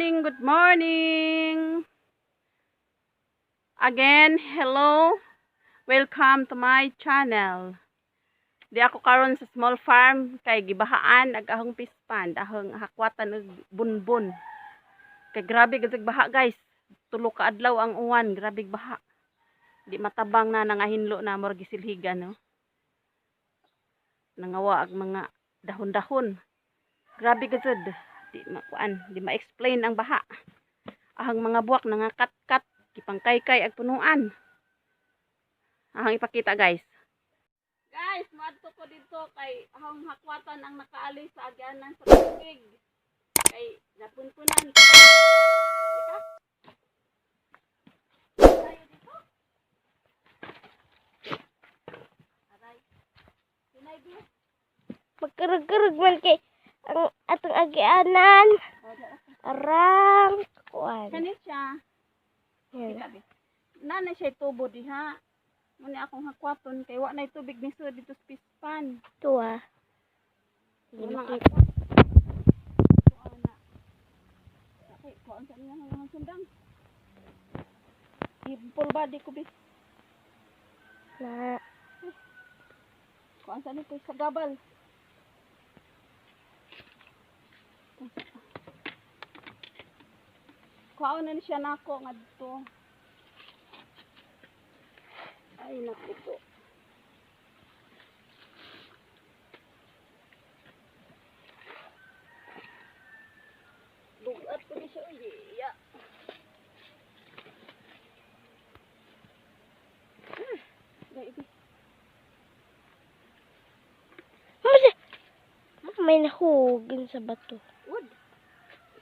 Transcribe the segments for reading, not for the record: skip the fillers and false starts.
morning, good morning. Again, hello. Welcome to my channel. Di ako karon sa small farm kay gibahaan ag ahong pispan, ahong hakwatan og bunbun. Kay grabe gid baha, guys. Tulo ka adlaw ang uwan, grabe baha. Di matabang na nangahinlo na murag gisilhigan, no. Nangawa ag mga dahon-dahon. Grabe gid. Di ma-explain ang baha. Ahang mga buwak nangakat-kat, kipangkay-kay ag punuan. Ahang ipakita, guys. Guys, madto ko dito kay ahang hakwatan ang nakaalis sa agyanan sa tubig. Kay napunpunan. Ika? Tayo dito. Aray. Sinay di. Magkarag-karag man kay ang atong agyanan. Arang kuan. Kani siya. Ika di. Nana siya tubo diha. Muna akong hakwaton kay wa na tubig ni so dito sa pispan. Tuwa. Unang Ginakit. ako. Kuan na. Okay, kuan sa niya mga sundang. Full body ko bis. Na Kuan sa ni ko sa gabal. Kuan na ni siya nako ngadto. Ay naku po. Dugat ko ni siya uy. Ya. Gaibi. may nahugin sa bato. Wood.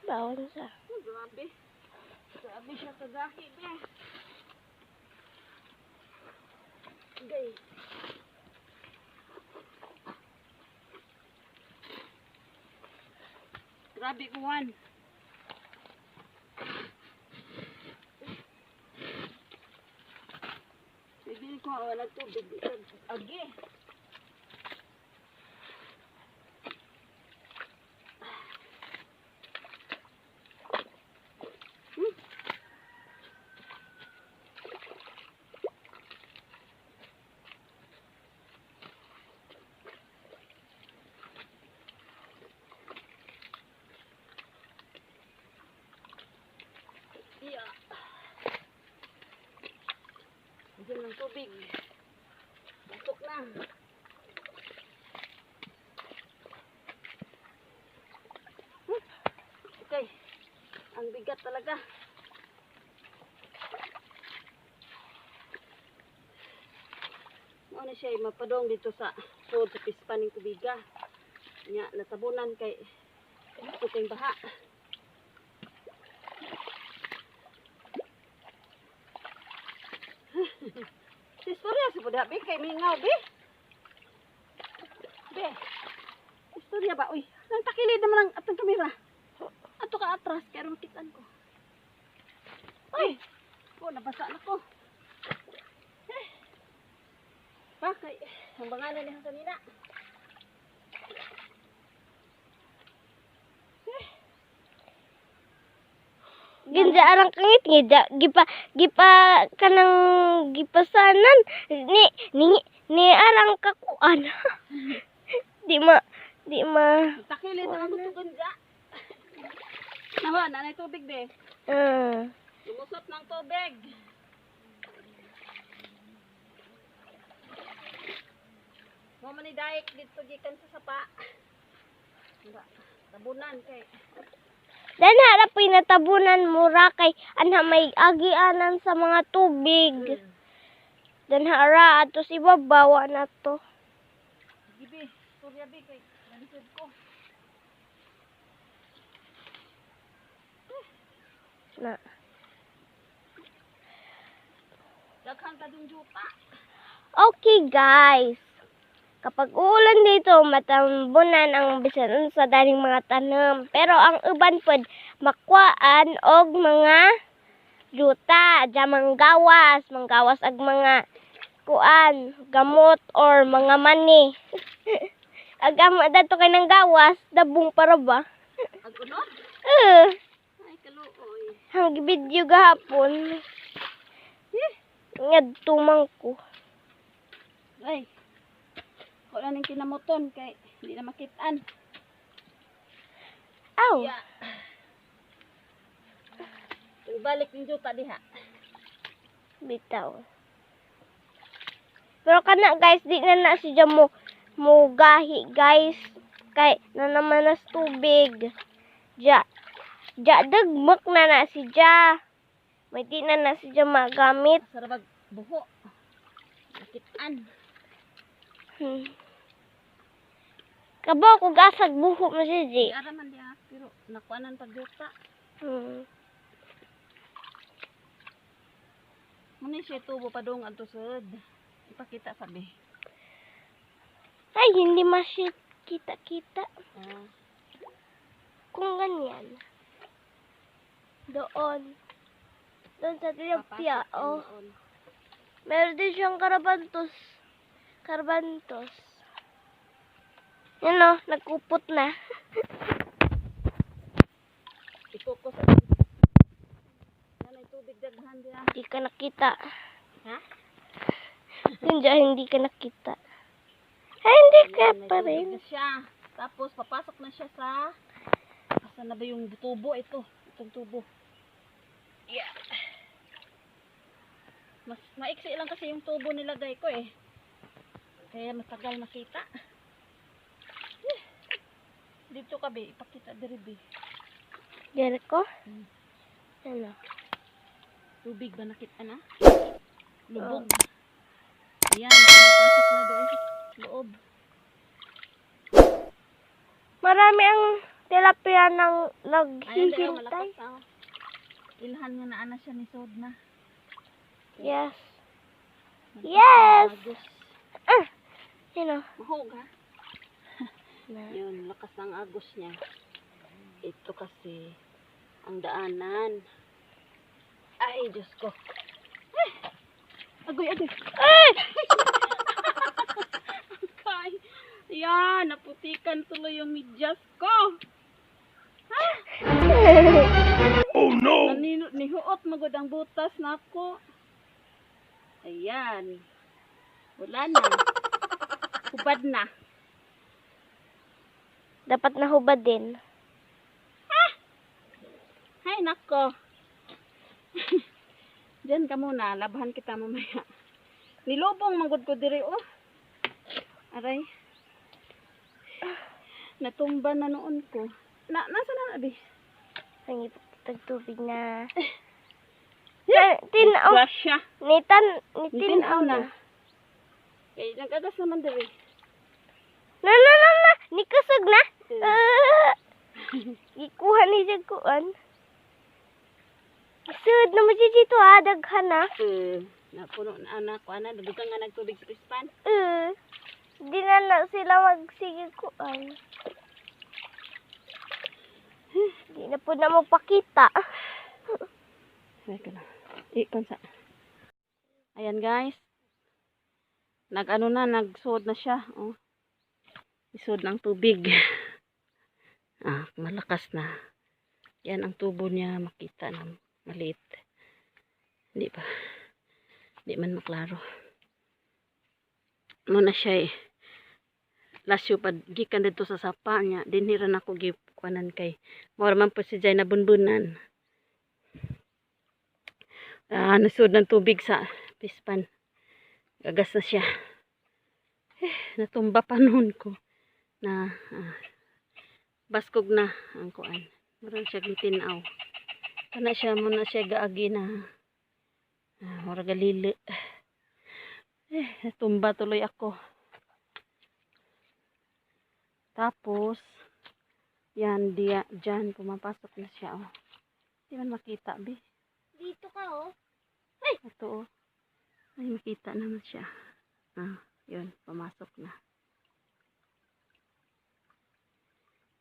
Bawon sa. Oh, grabe. Grabe siya kagahi be. Gay. Grabe kuwan. Hindi ko wala tubig. Agi. Iya. Diyan ng tubig. Batok na. Okay. Ang bigat talaga. Ano siya mapadong dito sa food sa pispan ng tubiga. Nya natabunan kay ito kayong baha. Si istorya sa budak be kay mingaw be. Be. Istorya ba uy? Nang takilid naman ang atong kamera. Ato ka atras kay aron makitaan ko. Uy. Ko nabasa na ko. Bakay ang bangalan ni kanina. Ginja arang kangit gipa kanang gipasanan ni arang kakuan. di ma Takilid naman ko ganja. Nawa na nay tubig be. Lumusot ng tubig. Mo man ni daik dito gikan sa sapa. Tabunan kay. Dan harap pinatabunan mura kay anha may agianan sa mga tubig. Dan hara ato si babawa na to. Gibe, surya be kay nanisod ko. Na. Daghang kadung juta. Okay guys. Kapag ulan dito, matambunan ang bisan sa daning mga tanom. Pero ang uban pod makuan og mga juta, adya manggawas ag mga kuan, gamot or mga mani. Agam dato kay nang gawas, dabong para ba? Agunot? Eh, Ay Ang video gahapon. Ngadtumang ko. Ay. Wala nang kinamuton kay hindi na makitaan. Aw. Yeah. Balik ng juta diha. Bitaw. Pero kana guys, di na si mo gahi guys. Kay na naman nas tubig. Ja dagmak na si Ja. May di na si Ja magamit. Sarabag buho. Makitaan. Kabaw ko gasag buho mo si Ji. Di ara man diha pero nakuanan pag juta. Muna siya tubo pa dong adto sud. Ipakita sabi. Ay, hindi masya kita-kita. Ah. Kung ganyan. Doon. Doon sa tilapia. Papasok Oh. doon. Meron din siyang karabantos. Karbantos. Yan o, nagkupot na. Ikukos. Yan ay tubig daghan diha. Hindi ka nakita. Ha? Hindi ka nakita. Ay, hindi ka May pa tubig rin. na siya. Tapos papasok na siya sa asan na ba yung tubo ito? Itong tubo. Yeah. Mas maiksi lang kasi yung tubo nilagay ko eh. Kaya matagal makita. Dito ka be, ipakita diri be. Diyan ko? Ano? Tubig ba nakita na? Lubog. Ayan, napasok na doon sa loob. Marami ang tilapia nang Ayan, dahil naghihintay. malakas ah. Ilhan nga na siya ni Sod na. Yes. Malakas Yes! ang agos. Yun o. Mahog ha? Yun, lakas ng agos niya. Ito kasi ang daanan. Ay, Diyos ko. Ay! Agoy, agoy. Ay! Kay. Yan, naputikan tuloy yung medyas ko. Ha? Oh no! Nihuot magod ang butas na ako. Ayan. Wala na. Hubad na. Dapat nahubad din. Hay, nako. Diyan ka muna. Labahan kita mamaya. Nilobong magod ko diri, oh. Aray. Natumba na noon ko. Nasa na, abi? Ang tagtubig na. Yeah. Tinaw. Grasya. Nitinaw Tinaw na. na. Kaya nagagas naman diri. Na. Nikusog na. Ikuha ni Jaguan. Isud na mo dito ha. Daghan na. Napuno na anak ko. Dugang nga nagtubig sa pispan. Di na sila magsigikuan. Di na po na mo pakita. Ay ko na. Kansa. Ayan guys. Nagsod na siya. Oh. Isod ng tubig. Malakas na. Yan ang tubo niya makita na maliit. Hindi pa. Hindi man maklaro. Muna siya eh. Lasyo pa gikan dito sa sapa niya. Dinhiran ako gikuanan kay. Mora man po si Jay na bunbunan. Nasud ng tubig sa pispan. Gagas na siya. Natumba pa noon ko. Na baskog na ang kuan. Meron siya gitinaw. Kana siya muna siya gaagi na mura galili. Natumba tuloy ako. Tapos yan diyan pumapasok na siya oh. Di man makita bi. Dito ka oh. Ito oh. Ay makita naman siya. Yun, pumasok na.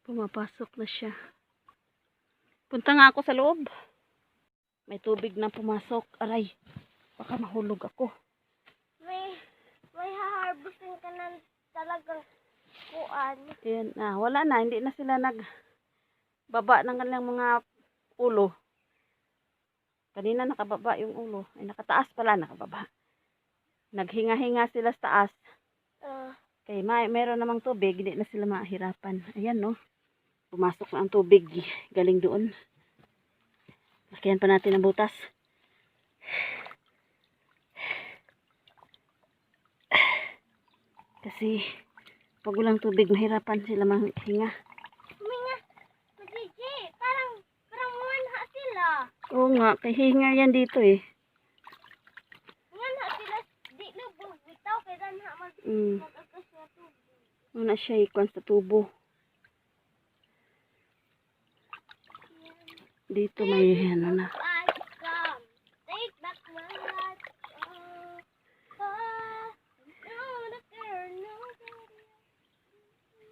Pumapasok na siya. Punta nga ako sa loob. May tubig na pumasok. Aray, baka mahulog ako. May haharvestin ka na talagang kuan. Ayan, wala na. Hindi na sila nagbaba ng kanilang mga ulo. Kanina nakababa yung ulo. Ay, nakataas pala, nakababa. Naghinga-hinga sila sa taas. Kaya meron namang tubig, hindi na sila mahirapan. Ayan, no. Pumasok na ang tubig. Galing doon. Lakihan pa natin ang butas. Kasi, pag walang tubig, mahirapan sila mahinga. Huminga. Masiji, parang manha sila. Oo nga, kay hinga yan dito eh. Manha sila, di lubog. Bitaw, kaya na Mm. mag-agas na tubig. Una siya ikwan sa tubo. Dito may ano na. Take back my life.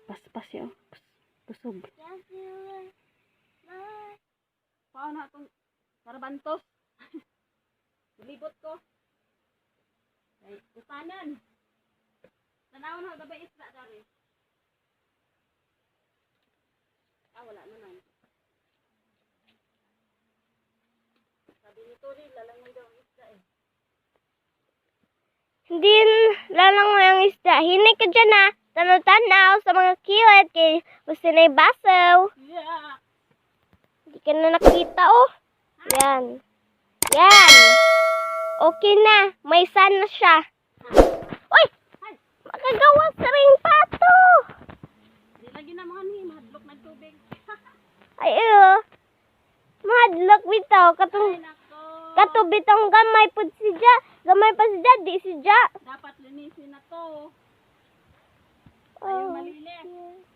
Paspas yun. Kusog. Paano na itong karabantos? Libot ko. Ay, utanan. Tanaw na, dabay isla dari. Wala na lang. Sabi ni Tori, lalangoy daw ang isda eh. Hindi lalang mo yung isda. Hinay ka dyan ha. Tanaw-tanaw sa mga kiwat. Kaya gusto na ibasaw. Yeah! Hindi ka na nakita oh. Yan. Yan. Okay na. May sun na siya. Uy! Makagawa sa ring pato. Di lagi na mga ni, mahadlok na tubig. Ay, mahadlok bitaw. Ay, nako. Katubitong gamay po si Ja. Gamay pa si Ja. Di si Ja. Dapat linisin na to. Ayaw malinis.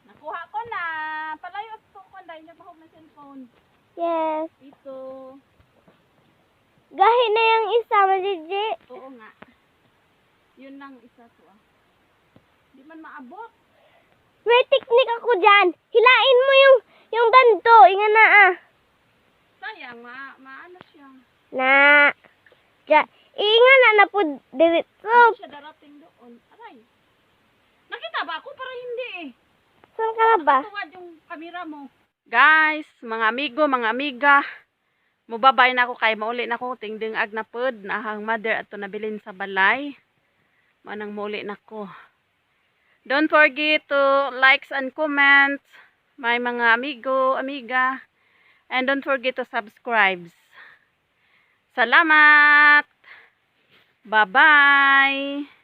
Nakuha ko na. Palayo ko dahil niya bahog na cellphone. Yes. Ito. Gahi na yung isa, Majiji. Oo nga. Yun lang isa to ah. Di man maabot. May technique ako dyan. Hilain mo yung ganto. Inga na ah. Sayang, maano siya. Na. Ja. Inga na po diretso. Ano siya darating doon? Aray. Nakita ba ako? Para hindi eh. Saan ka na ba? Tuwad yung kamera mo. Guys, mga amigo, mga amiga. Mubabay na ako kay mauli na ako tingding ag na pod na ahang mother ato nabilin sa balay. Manang mauli na ko. Don't forget to likes and comments, my mga amigo, amiga. And don't forget to subscribe. Salamat! Bye-bye!